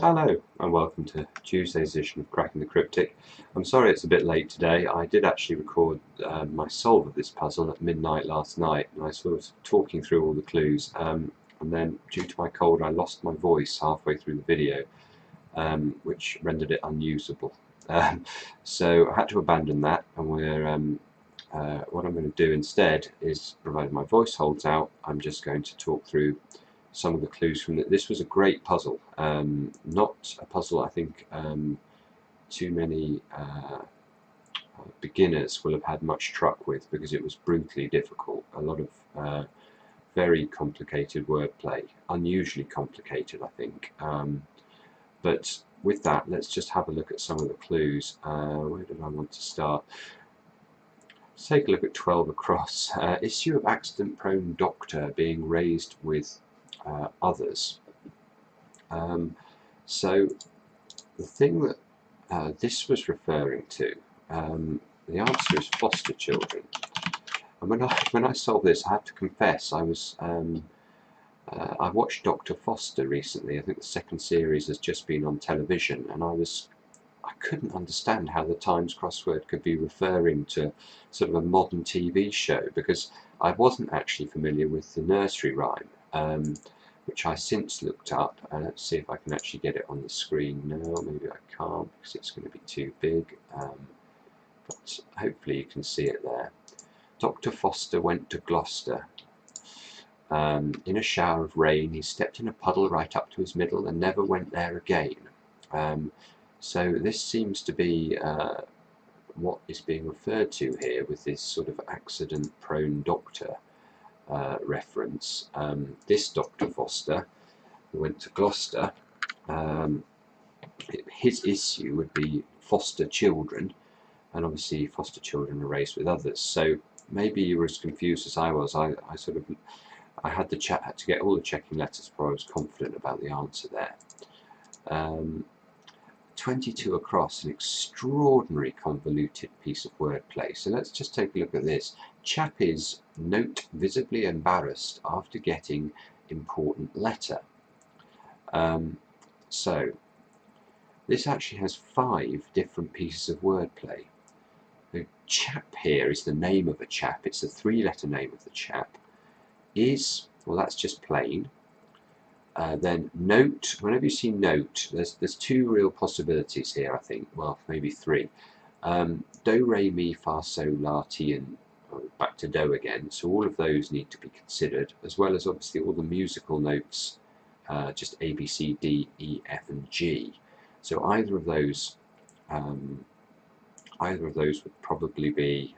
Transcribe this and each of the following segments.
Hello and welcome to Tuesday's edition of Cracking the Cryptic. I'm sorry it's a bit late today. I did actually record my solve of this puzzle at midnight last night, and I sort of talking through all the clues, and then due to my cold I lost my voice halfway through the video, which rendered it unusable. So I had to abandon that, and what I'm going to do instead is, provided my voice holds out, I'm just going to talk through some of the clues from it. This was a great puzzle, not a puzzle I think too many beginners will have had much truck with, because it was brutally difficult. A lot of very complicated wordplay, unusually complicated I think, but with that let's just have a look at some of the clues. Where did I want to start? Let's take a look at 12 across. Issue of accident-prone doctor being raised with others. So the thing that this was referring to, the answer is foster children. And when I solved this, I have to confess I was I watched Dr. Foster recently. I think the second series has just been on television, and I couldn't understand how the Times crossword could be referring to sort of a modern TV show, because I wasn't actually familiar with the nursery rhyme, which I since looked up. Let's see if I can actually get it on the screen now. Maybe I can't because it's going to be too big, but hopefully you can see it there. Dr. Foster went to Gloucester. In a shower of rain, he stepped in a puddle right up to his middle and never went there again. So this seems to be what is being referred to here with this sort of accident-prone doctor reference. This Dr. Foster, who went to Gloucester, his issue would be foster children, and obviously foster children are raised with others. So maybe you were as confused as I was. I had to get all the checking letters before I was confident about the answer there. 22 across, an extraordinary convoluted piece of wordplay. So let's just take a look at this. Chap is note visibly embarrassed after getting important letter. So this actually has 5 different pieces of wordplay. The chap here is the name of a chap. It's a 3-letter name of the chap. Is, well, that's just plain. Then note, whenever you see note, there's 2 real possibilities here, I think. Well, maybe 3. Do, re, mi, fa, sol, la, ti, and back to do again. So all of those need to be considered, as well as obviously all the musical notes, just A, B, C, D, E, F, and G. So either of those would probably be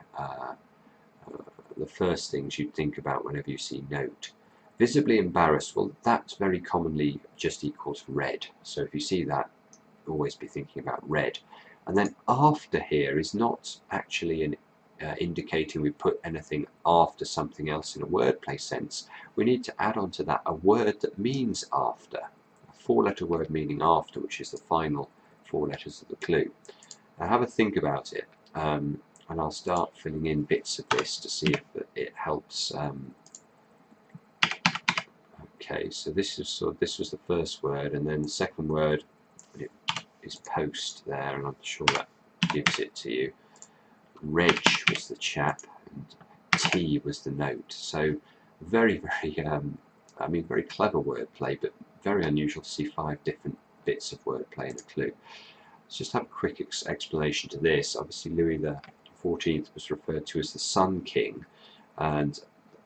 the first things you'd think about whenever you see note. Visibly embarrassed, well, that's very commonly just equals red. So if you see that, always be thinking about red. And then after here is not actually indicating we put anything after something else in a wordplay sense. We need to add on to that a word that means after, a 4-letter word meaning after, which is the final 4 letters of the clue. Now have a think about it, and I'll start filling in bits of this to see if it helps. Okay, so this was the first word, and then the second word is post there, and I'm sure that gives it to you. Reg was the chap, and T was the note. So very, very, I mean, very clever wordplay, but very unusual to see 5 different bits of wordplay in a clue. Let's just have a quick explanation to this. Obviously, Louis XIV was referred to as the Sun King, and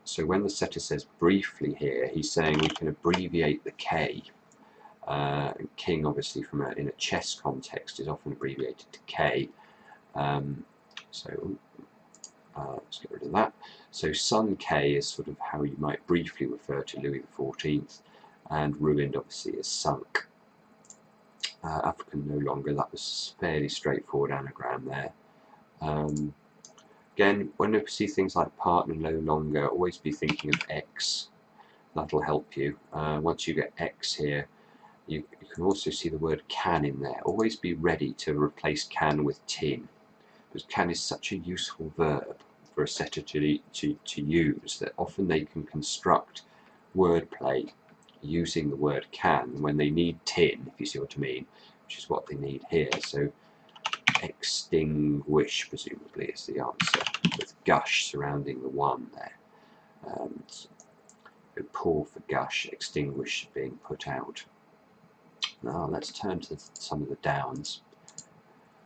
so when the setter says briefly here, he's saying we can abbreviate the K. King, obviously, in a chess context, is often abbreviated to K. So let's get rid of that. So Sun K is sort of how you might briefly refer to Louis XIV, and ruined obviously is sunk. African no longer. That was fairly straightforward anagram there. Again, when you see things like partner no longer, always be thinking of X. That'll help you. Once you get X here, you can also see the word can in there. Always be ready to replace can with tin, because can is such a useful verb for a setter to use that often they can construct wordplay using the word can when they need tin, if you see what I mean, which is what they need here. So extinguish, presumably, is the answer, with gush surrounding the one there. So pour for gush, extinguish being put out. Now let's turn to some of the downs.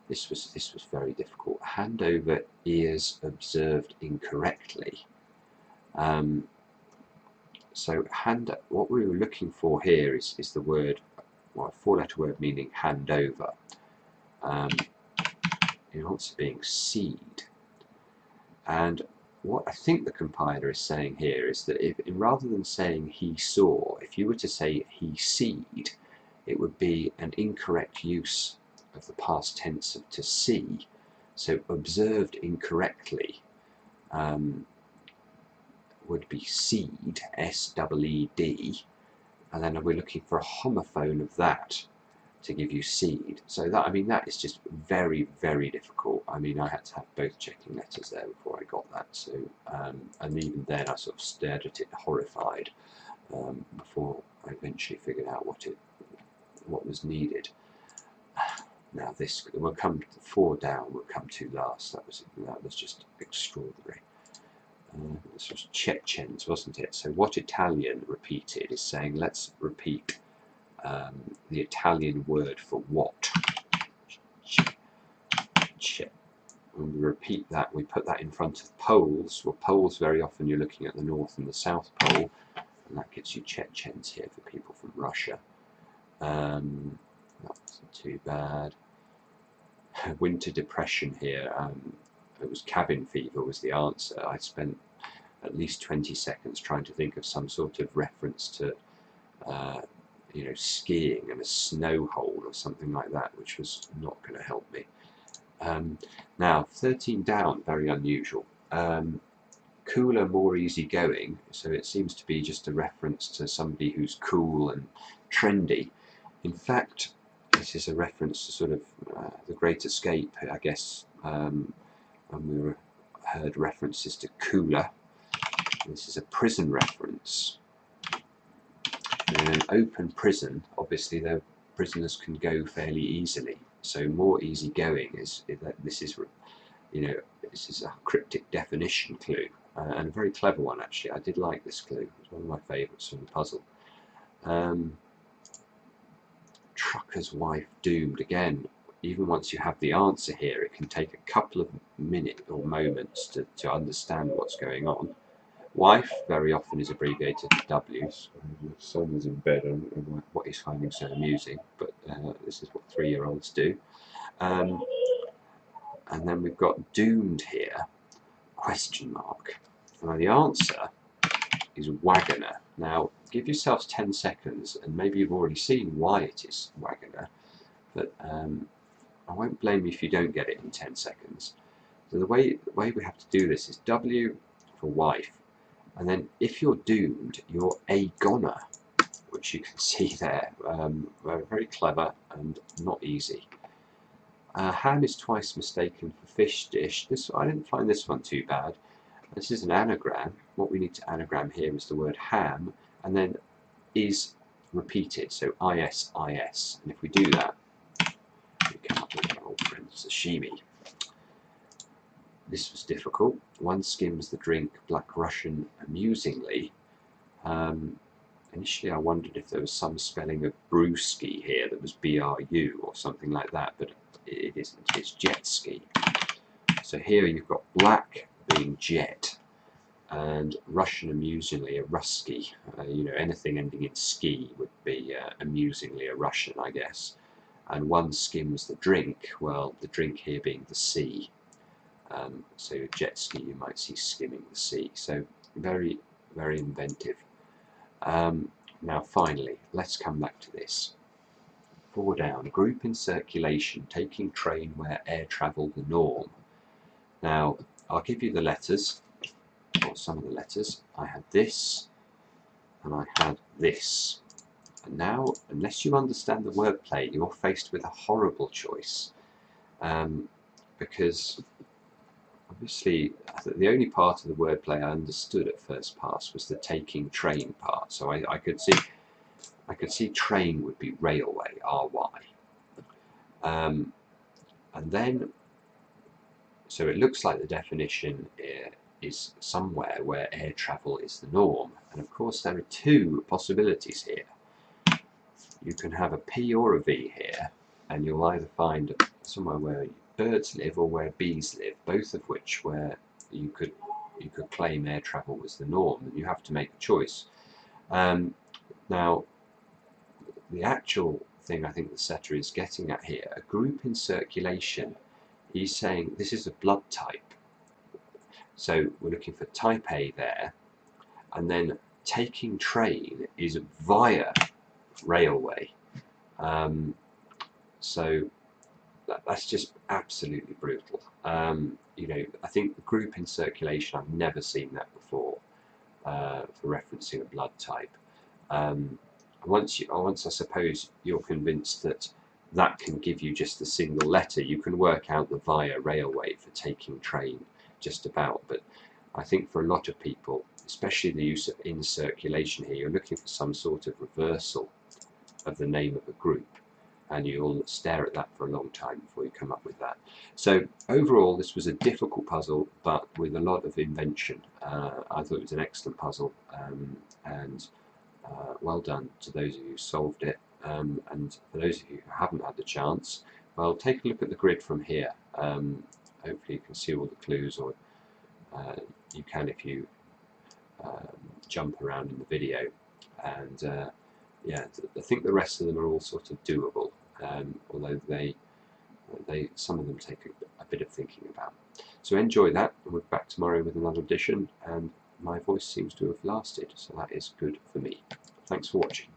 This was very difficult. Hand over ears observed incorrectly. So what we were looking for here is the word, well, a four-letter word meaning hand over. The answer being seed. And what I think the compiler is saying here is that rather than saying he saw, if you were to say he seed, it would be an incorrect use of the past tense of to see. So observed incorrectly would be seed, S-E-E-D, and then we're looking for a homophone of that to give you seed. So that, I mean, that is just very, very difficult. I mean, I had to have both checking letters there before I got that. So, and even then I sort of stared at it horrified before I eventually figured out what was needed. Now this will come 4 down. We'll come to last. That was just extraordinary. This was Chechens, wasn't it? So what Italian repeated is saying, let's repeat the Italian word for what. When we repeat that, we put that in front of poles. Well, poles, very often you're looking at the North and the South Pole, and that gets you Chechens here for people from Russia. That wasn't too bad. Winter depression here. It was cabin fever was the answer. I spent at least 20 seconds trying to think of some sort of reference to you know, skiing and a snow hole or something like that, which was not going to help me. Now 13 down, very unusual. Cooler, more easygoing, so it seems to be just a reference to somebody who's cool and trendy. In fact, this is a reference to sort of The Great Escape, I guess, when we heard references to cooler. This is a prison reference. In an open prison, obviously the prisoners can go fairly easily. So more easygoing is that this is, you know, this is a cryptic definition clue, and a very clever one actually. I did like this clue. It was one of my favourites from the puzzle. Trucker's wife doomed. Again, even once you have the answer here, it can take a couple of minutes or moments to understand what's going on. Wife very often is abbreviated to W's. My son is in bed. I don't know what he's finding so amusing, but this is what 3-year-olds do. And then we've got doomed here, question mark. Now the answer is wagoner. Now give yourselves 10 seconds, and maybe you've already seen why it is wagoner, but I won't blame you if you don't get it in 10 seconds. So the way we have to do this is W for wife, and then if you're doomed, you're a goner, which you can see there. Very clever and not easy. Ham is twice mistaken for fish dish. I didn't find this one too bad. This is an anagram. What we need to anagram here is the word ham, and then is repeated, so is. And if we do that, we come up with our old friend sashimi. This was difficult. One skims the drink, Black Russian, amusingly. Initially I wondered if there was some spelling of brewski here that was B-R-U or something like that, but it isn't. It's jet ski. So here you've got black being jet, and Russian amusingly a Rusky. You know, anything ending in ski would be amusingly a Russian, I guess. And one skims the drink, well, the drink here being the sea. So jet ski, you might see skimming the sea. So very, very inventive. Now finally, let's come back to this. 4 down, group in circulation, taking train where air travel the norm. Now, I'll give you the letters, or some of the letters. I had this, and I had this. And now, unless you understand the wordplay, you're faced with a horrible choice. Because obviously, the only part of the wordplay I understood at first pass was the taking train part. So I could see I could see train would be railway, RY. And then, so it looks like the definition is somewhere where air travel is the norm. And of course there are two possibilities here. You can have a P or a V here, and you'll either find somewhere where birds live or where bees live, both of which where you could claim air travel was the norm, and you have to make a choice. Now, the actual thing I think the setter is getting at here, a group in circulation, he's saying this is a blood type. So we're looking for type A there, and then taking train is via railway. So that's just absolutely brutal. You know, I think the group in circulation, I've never seen that before for referencing a blood type. Once I suppose you're convinced that that can give you just a single letter, you can work out the via railway for taking train just about. But I think for a lot of people, especially the use of in circulation here, you're looking for some sort of reversal of the name of a group, and you'll stare at that for a long time before you come up with that. So overall, this was a difficult puzzle, but with a lot of invention. I thought it was an excellent puzzle, and well done to those of you who solved it. And for those of you who haven't had the chance, well, take a look at the grid from here. Hopefully you can see all the clues, or you can if you jump around in the video. And yeah, I think the rest of them are all sort of doable, although some of them take a bit of thinking about. So enjoy that, and we'll be back tomorrow with another edition, and my voice seems to have lasted, so that is good for me. Thanks for watching.